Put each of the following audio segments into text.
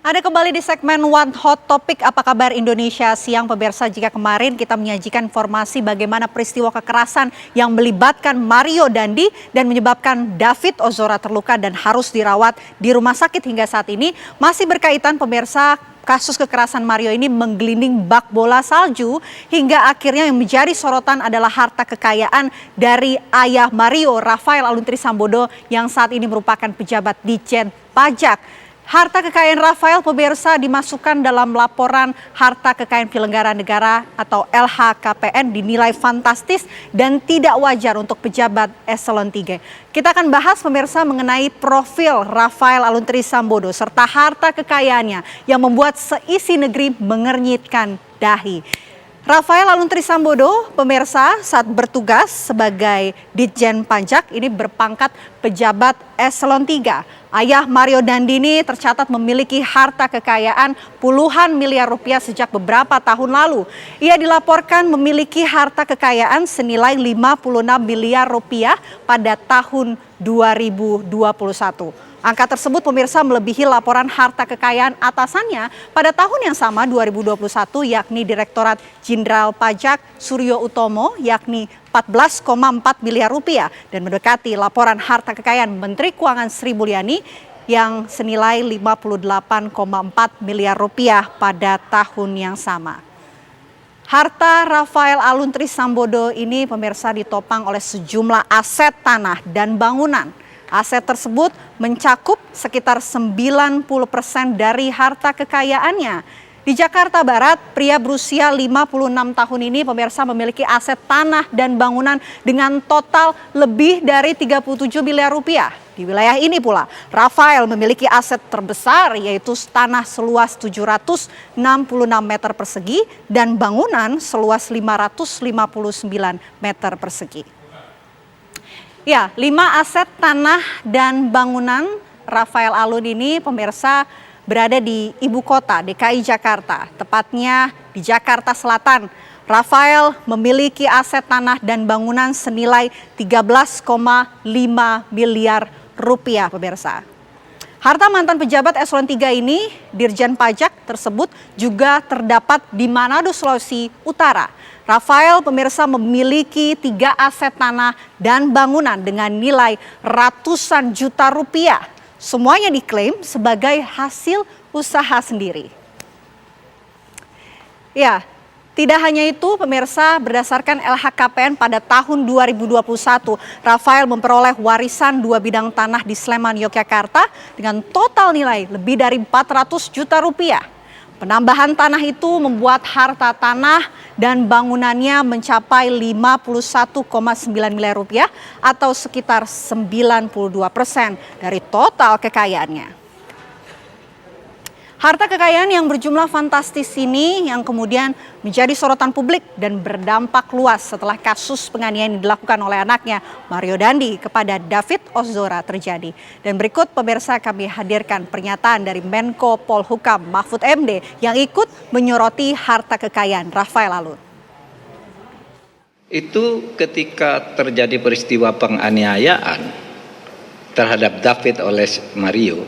Ada kembali di segmen One Hot Topic, apa kabar Indonesia siang pemirsa. Jika kemarin kita menyajikan informasi bagaimana peristiwa kekerasan yang melibatkan Mario Dandi dan menyebabkan David Ozora terluka dan harus dirawat di rumah sakit hingga saat ini, masih berkaitan pemirsa. Kasus kekerasan Mario ini menggelinding bak bola salju hingga akhirnya yang menjadi sorotan adalah harta kekayaan dari ayah Mario, Rafael Aluntri Sambodo, yang saat ini merupakan pejabat Ditjen Pajak. Harta kekayaan Rafael pemirsa dimasukkan dalam laporan harta kekayaan penyelenggara negara atau LHKPN dinilai fantastis dan tidak wajar untuk pejabat eselon 3. Kita akan bahas pemirsa mengenai profil Rafael Aluntri Sambodo serta harta kekayaannya yang membuat seisi negeri mengernyitkan dahi. Rafael Aluntri Sambodo pemirsa saat bertugas sebagai Ditjen Pajak ini berpangkat pejabat eselon 3. Ayah Mario Dandi ini tercatat memiliki harta kekayaan puluhan miliar rupiah sejak beberapa tahun lalu. Ia dilaporkan memiliki harta kekayaan senilai 56 miliar rupiah pada tahun 2021. Angka tersebut pemirsa melebihi laporan harta kekayaan atasannya pada tahun yang sama 2021 yakni Direktorat Jenderal Pajak Suryo Utomo yakni 14,4 miliar rupiah dan mendekati laporan harta kekayaan Menteri Keuangan Sri Mulyani yang senilai 58,4 miliar rupiah pada tahun yang sama. Harta Rafael Aluntri Sambodo ini pemirsa ditopang oleh sejumlah aset tanah dan bangunan. Aset tersebut mencakup sekitar 90% dari harta kekayaannya. Di Jakarta Barat, pria berusia 56 tahun ini pemirsa memiliki aset tanah dan bangunan dengan total lebih dari 37 miliar rupiah. Di wilayah ini pula, Rafael memiliki aset terbesar yaitu tanah seluas 766 meter persegi dan bangunan seluas 559 meter persegi. Ya, 5 aset tanah dan bangunan Rafael Alun ini pemirsa berada di ibu kota DKI Jakarta, tepatnya di Jakarta Selatan. Rafael memiliki aset tanah dan bangunan senilai 13,5 miliar rupiah pemirsa. Harta mantan pejabat eselon 3 ini, Dirjen Pajak tersebut juga terdapat di Manado, Sulawesi Utara. Rafael pemirsa memiliki 3 aset tanah dan bangunan dengan nilai ratusan juta rupiah. Semuanya diklaim sebagai hasil usaha sendiri. Ya, tidak hanya itu pemirsa, berdasarkan LHKPN pada tahun 2021, Rafael memperoleh warisan 2 bidang tanah di Sleman, Yogyakarta dengan total nilai lebih dari 400 juta rupiah. Penambahan tanah itu membuat harta tanah dan bangunannya mencapai 51,9 miliar rupiah atau sekitar 92% dari total kekayaannya. Harta kekayaan yang berjumlah fantastis ini yang kemudian menjadi sorotan publik dan berdampak luas setelah kasus penganiayaan yang dilakukan oleh anaknya Mario Dandi kepada David Ozora terjadi. Dan berikut pemirsa kami hadirkan pernyataan dari Menko Polhukam Mahfud MD yang ikut menyoroti harta kekayaan Rafael Alun. Itu ketika terjadi peristiwa penganiayaan terhadap David oleh Mario.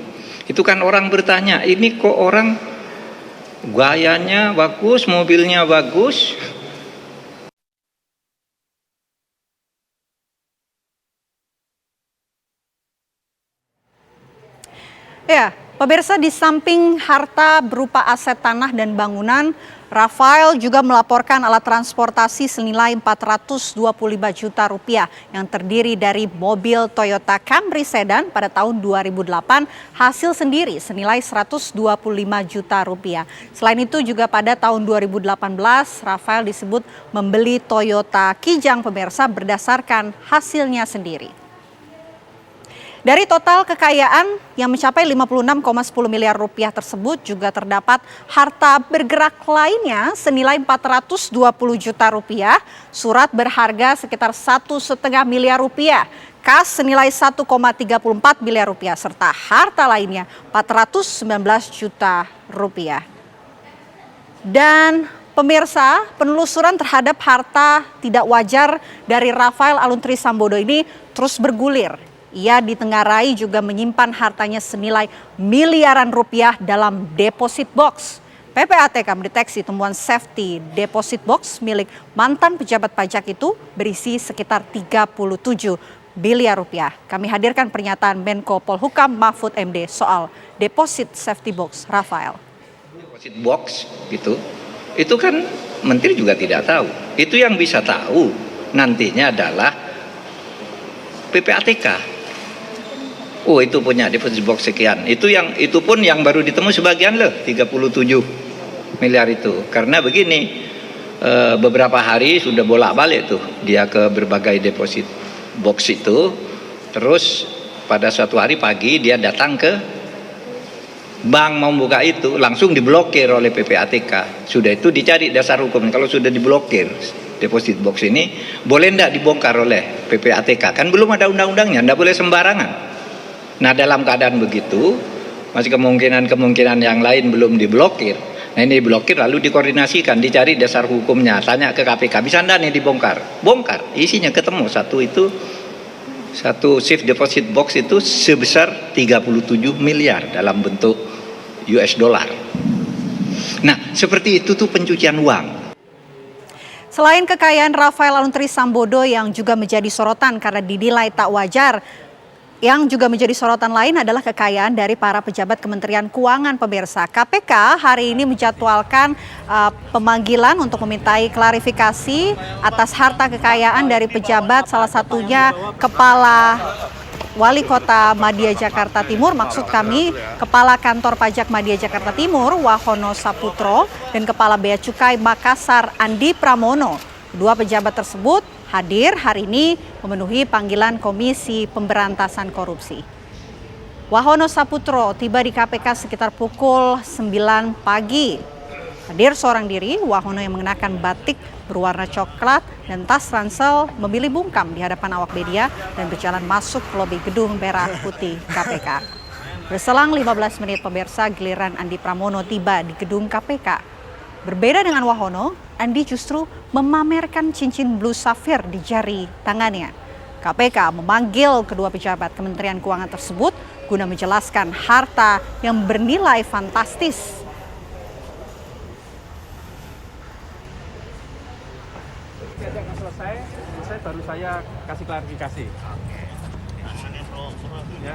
Itu kan orang bertanya, ini kok orang gayanya bagus, mobilnya bagus. Ya, pemirsa, di samping harta berupa aset tanah dan bangunan, Rafael juga melaporkan alat transportasi senilai 425 juta rupiah yang terdiri dari mobil Toyota Camry sedan pada tahun 2008 hasil sendiri senilai 125 juta rupiah. Selain itu juga pada tahun 2018 Rafael disebut membeli Toyota Kijang pemirsa berdasarkan hasilnya sendiri. Dari total kekayaan yang mencapai 56,10 miliar rupiah tersebut juga terdapat harta bergerak lainnya senilai 420 juta rupiah, surat berharga sekitar 1,5 miliar rupiah, kas senilai 1,34 miliar rupiah, serta harta lainnya 419 juta rupiah. Dan pemirsa, penelusuran terhadap harta tidak wajar dari Rafael Aluntri Sambodo ini terus bergulir. Ia ditengarai juga menyimpan hartanya senilai miliaran rupiah dalam deposit box. PPATK mendeteksi temuan safety deposit box milik mantan pejabat pajak itu berisi sekitar 37 miliar rupiah. Kami hadirkan pernyataan Menko Polhukam Mahfud MD soal deposit safety box Rafael. Deposit box itu kan menteri juga tidak tahu. Itu yang bisa tahu nantinya adalah PPATK. Oh, itu punya deposit box sekian. Itu pun yang baru ditemu sebagian loh, 37 miliar itu. Karena begini, beberapa hari sudah bolak-balik tuh dia ke berbagai deposit box itu. Terus pada suatu hari pagi dia datang ke bank mau buka itu, langsung diblokir oleh PPATK. Sudah itu dicari dasar hukum. Kalau sudah diblokir deposit box ini, boleh enggak dibongkar oleh PPATK? Kan belum ada undang-undangnya, enggak boleh sembarangan. Nah, dalam keadaan begitu, masih kemungkinan yang lain belum diblokir. Nah, ini diblokir lalu dikoordinasikan, dicari dasar hukumnya, tanya ke KPK, bisa enggak nih dibongkar? Bongkar, isinya ketemu satu safe deposit box itu sebesar 37 miliar dalam bentuk US dollar. Nah, seperti itu tuh pencucian uang. Selain kekayaan Rafael Aluntri Sambodo yang juga menjadi sorotan karena dinilai tak wajar, yang juga menjadi sorotan lain adalah kekayaan dari para pejabat Kementerian Keuangan. Pemirsa, KPK hari ini menjadwalkan pemanggilan untuk memintai klarifikasi atas harta kekayaan dari pejabat, salah satunya Kepala Wali Kota Madya Jakarta Timur, maksud kami Kepala Kantor Pajak Madya Jakarta Timur Wahono Saputro dan Kepala Bea Cukai Makassar Andi Pramono. Dua pejabat tersebut hadir hari ini memenuhi panggilan Komisi Pemberantasan Korupsi. Wahono Saputro tiba di KPK sekitar pukul 9 pagi. Hadir seorang diri, Wahono yang mengenakan batik berwarna coklat dan tas ransel memilih bungkam di hadapan awak media dan berjalan masuk ke lobi gedung merah putih KPK. Berselang 15 menit pemirsa, giliran Andi Pramono tiba di gedung KPK. Berbeda dengan Wahono, Andi justru memamerkan cincin blue sapphire di jari tangannya. KPK memanggil kedua pejabat Kementerian Keuangan tersebut guna menjelaskan harta yang bernilai fantastis. Selesai baru saya kasih klarifikasi. Ya.